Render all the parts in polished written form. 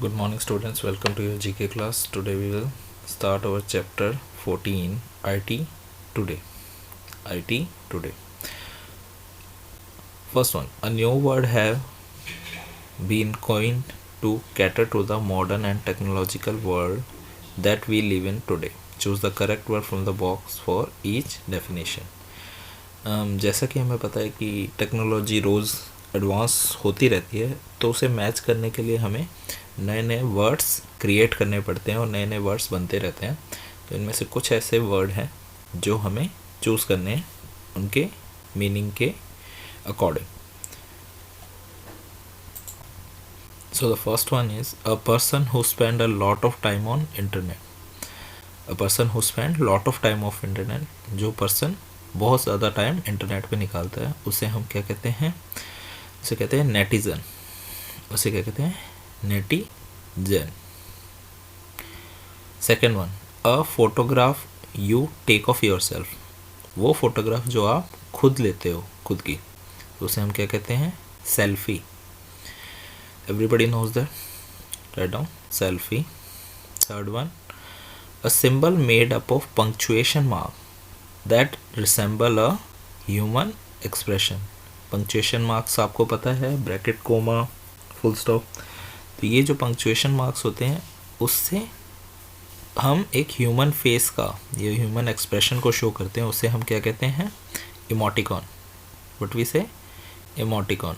Good morning, students. Welcome to your GK class. Today we will start our chapter 14 IT Today. IT Today. First one, a new word have been coined to cater to the modern and technological world that we live in today. Choose the correct word from the box for each definition. जैसा कि हमें पता है कि technology रोज़ advance होती रहती है, तो उसे मैच करने के लिए हमें नए नए वर्ड्स क्रिएट करने पड़ते हैं और नए नए वर्ड्स बनते रहते हैं. तो इनमें से कुछ ऐसे वर्ड हैं जो हमें चूज़ करने हैं उनके मीनिंग के according. So the first one is a person who spend a lot of time on internet. A person who spend lot of time of internet. जो पर्सन बहुत ज़्यादा टाइम इंटरनेट पे निकालता है उसे हम क्या कहते हैं? उसे कहते हैं नेटिजन. उसे क्या कहते हैं? Netizen. Second one, a photograph you take of yourself. वो फोटोग्राफ जो आप खुद लेते हो खुद की, तो उसे हम क्या कहते हैं? Selfie. Everybody knows that. Write down selfie. Third one, a symbol made up of punctuation mark that resemble a human expression. Punctuation marks आपको पता है, ब्रैकेट, कोमा, फुल स्टॉप. तो ये जो punctuation marks होते हैं उससे हम एक ह्यूमन फेस का, ये ह्यूमन एक्सप्रेशन को शो करते हैं. उसे हम क्या कहते हैं? इमोटिकॉन. व्हाट वी से? Emoticon.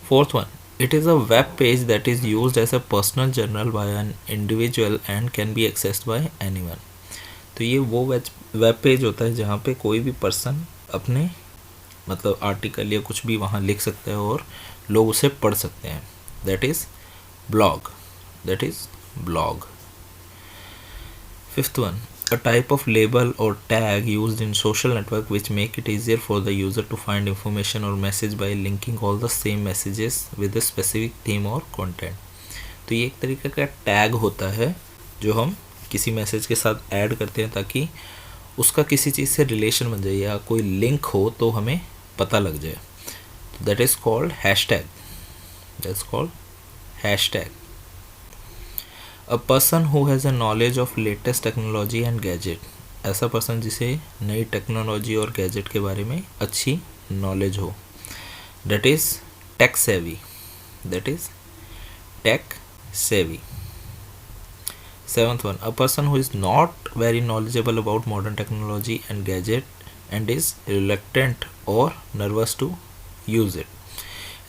Fourth one, it is a web page that is used as a personal journal by an individual and can be accessed by anyone. तो ये वो वेब पेज होता है जहाँ पे कोई भी पर्सन अपने मतलब आर्टिकल या कुछ भी वहाँ लिख सकता है और लोग उसे पढ़ सकते हैं. That is blog. That is blog. Fifth one, a type of label or tag used in social network which make it easier for the user to find information or message by linking all the same messages with a specific theme or content. तो ये एक तरीके का tag होता है जो हम किसी मैसेज के साथ ऐड करते हैं ताकि उसका किसी चीज़ से रिलेशन बन जाए या कोई लिंक हो तो हमें पता लग जाए. That is called hashtag. That's called hashtag. A person who has a knowledge of latest technology and gadget. ऐसा पर्सन जिसे नई टेक्नोलॉजी और गैजेट के बारे में अच्छी नॉलेज हो. That is tech savvy. That is tech savvy. Seventh one, a person who is not very knowledgeable about modern technology and gadget and is reluctant और नर्वस टू यूज़ इट.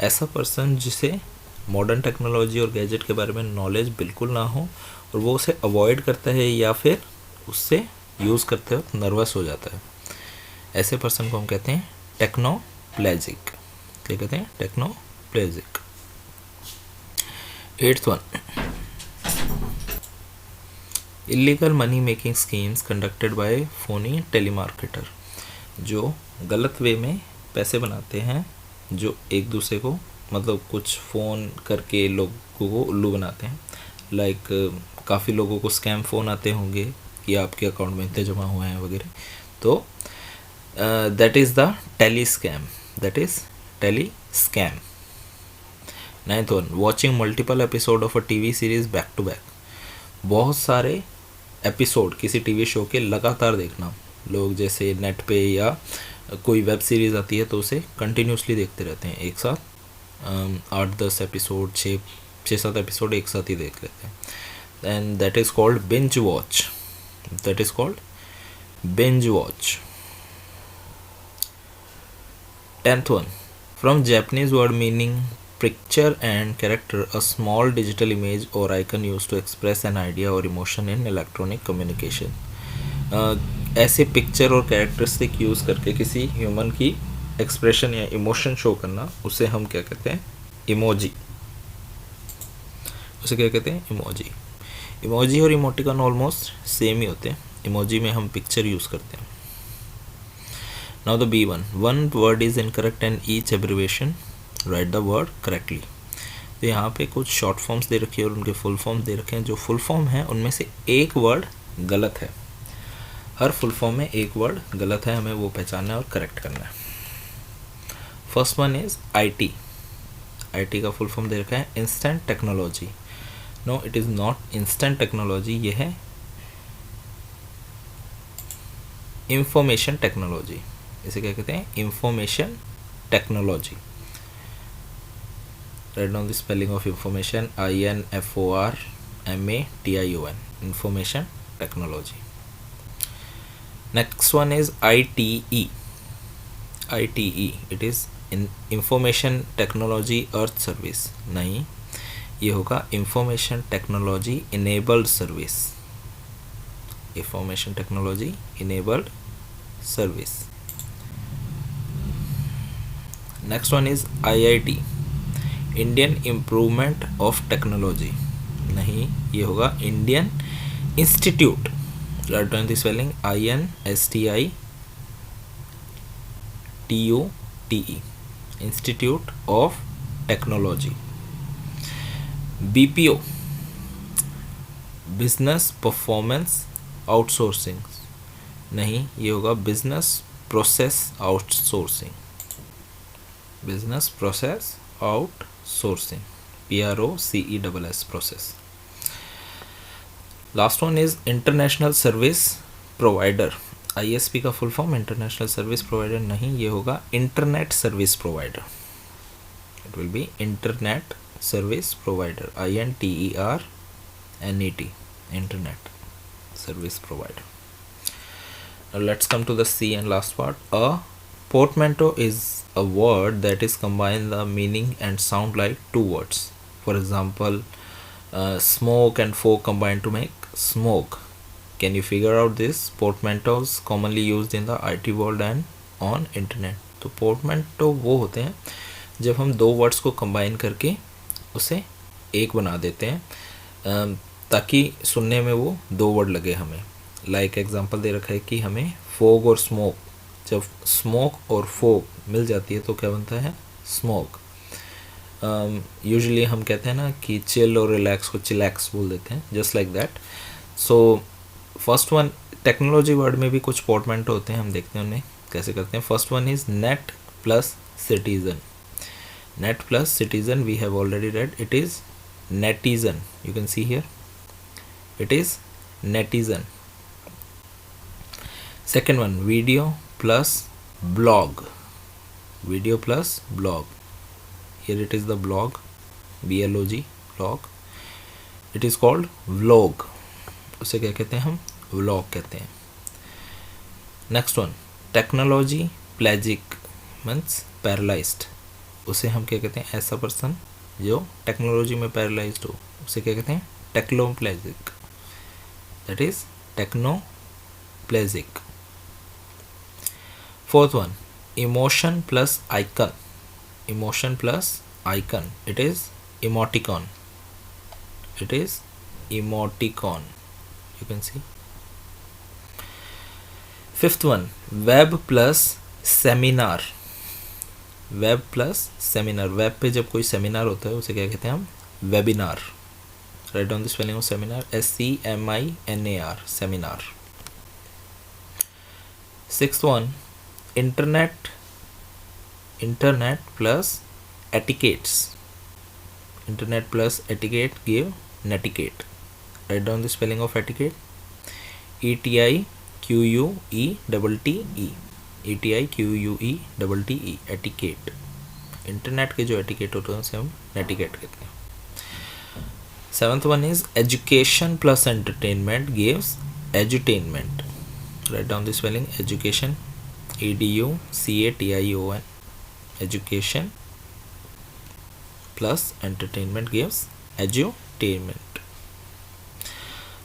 ऐसा person जिसे modern technology और gadget के बारे में knowledge बिल्कुल ना हो और वो उसे अवॉइड करता है या फिर उससे यूज़ करते वक्त नर्वस हो जाता है, ऐसे पर्सन को हम कहते हैं टेक्नोप्लेजिक. क्या कहते हैं? Technoplegic. Eighth one, illegal money making schemes conducted by phony telemarketer. जो गलत वे में पैसे बनाते हैं, जो एक दूसरे को मतलब कुछ फ़ोन करके लोगों को उल्लू बनाते हैं. लाइक काफ़ी लोगों को स्कैम फ़ोन आते होंगे कि आपके अकाउंट में इतने जमा हुए हैं वगैरह. तो that is the tele scam. That is tele scam. Ninth one, watching multiple episode of a TV series back to back. बहुत सारे एपिसोड किसी टीवी शो के लगातार देखना. लोग जैसे नेट पे या कोई वेब सीरीज़ आती है तो उसे कंटिन्यूसली देखते रहते हैं एक साथ. 8-10 एपिसोड, 6-7 एपिसोड एक साथ ही देख लेते हैं. And that is called binge watch. That is called binge watch. 10th one, from Japanese word meaning picture and character, a small digital image or icon use to express an idea or emotion in electronic communication. ऐसे picture और characteristic use करके किसी human की expression या emotion show करना, उसे हम क्या कहते हैं? इमोजी. उसे क्या कहते हैं? इमोजी. इमोजी और इमोटिकॉन ऑलमोस्ट सेम ही होते हैं. इमोजी में हम पिक्चर यूज़ करते हैं. Now the B one, one word is incorrect and each abbreviation write the word correctly. तो यहाँ पे कुछ शॉर्ट फॉर्म्स दे रखे हैं और उनके फुल फॉर्म्स दे रखे हैं. जो फुल फॉर्म है उनमें से एक वर्ड गलत है. हर फुल फॉर्म में एक वर्ड गलत है, हमें वो पहचानना है और करेक्ट करना है. First one is IT. IT का फुल फॉर्म दे रखा है instant technology. No, it is not instant technology, ये है इंफॉर्मेशन टेक्नोलॉजी। इसे क्या कहते हैं? Information technology. Write down the spelling of information, INFORMATION, information technology. Next one is ITE। ITE, it is information technology earth service. नहीं, ये होगा information technology enabled service. Information technology enabled service. Next one is IIT, Indian improvement of technology. नहीं, ये होगा Indian institute. Right down the spelling, INSTITUTE, institute of technology. BPO, business performance outsourcing. नहीं, ये होगा business process outsourcing. Business process outsourcing, PROCESS, process. Last one is international service provider. ISP का full form international service provider. नहीं, ये होगा internet service provider. It will be internet service provider, INTERNET, internet service provider. Now let's come to the C and last part. A portmanteau is a word that is combine the meaning and sound like two words. For example, smoke and folk combine to make smoke. Can you figure out this? Portmanteaus commonly used in the IT world and on internet. तो portmanteau वो होते हैं जब हम दो words को combine करके उसे एक बना देते हैं ताकि सुनने में वो दो वर्ड लगे हमें। लाइक एग्जांपल दे रखा है कि हमें फोग और स्मोक, जब स्मोक और फोग मिल जाती है तो क्या बनता है? स्मोक। यूजुअली हम कहते हैं ना कि चिल और रिलैक्स को चिलैक्स बोल देते हैं, just like that. So first one, technology word में भी कुछ पोर्टमेंटो होते हैं, हम देखते हैं उन्हें कैसे करते हैं। First one is net plus citizen. Net plus citizen we have already read, it is netizen. You can see here, it is netizen. Second one, video plus blog. Video plus blog. Here it is the blog, BLOG, blog. It is called vlog. उसे क्या कहते हैं हम? Vlog कहते हैं. Next one, technology plegic means paralyzed. उसे हम क्या कहते हैं? ऐसा पर्सन जो टेक्नोलॉजी में पैरालाइज्ड हो, उसे क्या कहते हैं? Technoplegic. That is technoplegic. Fourth one, emotion plus icon. Emotion plus icon, it is emoticon. It is emoticon, you can see. Fifth one, web plus seminar. Web plus seminar, web पे जब कोई seminar होता है उसे क्या कहते हैं हम? Webinar. Write down the spelling of seminar, SEMINAR, seminar. Sixth one, internet plus etiquettes. Internet plus etiquette give netiquette. Write down the spelling of etiquette, ETIQUEEE, etiquette. Internet के जो एटिकेट होते हैं उसे हम नेटिकेट कहते हैं। Seventh one is education plus entertainment gives edutainment. Write down the spelling, education, EDUCATION, education plus entertainment gives edutainment.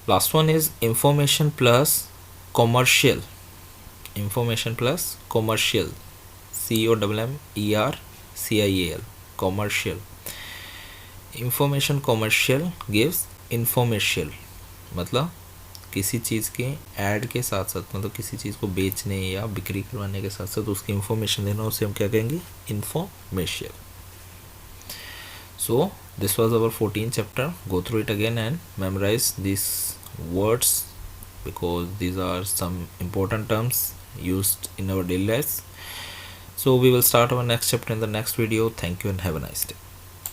Last one is information plus commercial. Information plus commercial, COMMERCIAL, commercial. Information commercial gives infomercial, मतलब किसी चीज़ के add के साथ साथ, मतलब किसी चीज़ को बेचने या बिक्री करवाने के साथ साथ उसकी इंफॉर्मेशन देना, उसे हम क्या कहेंगे? Infomercial. So this was our 14th chapter. Go through it again and memorize these words because these are some important terms used in our daily lives. So we will start our next chapter in the next video. Thank you and have a nice day.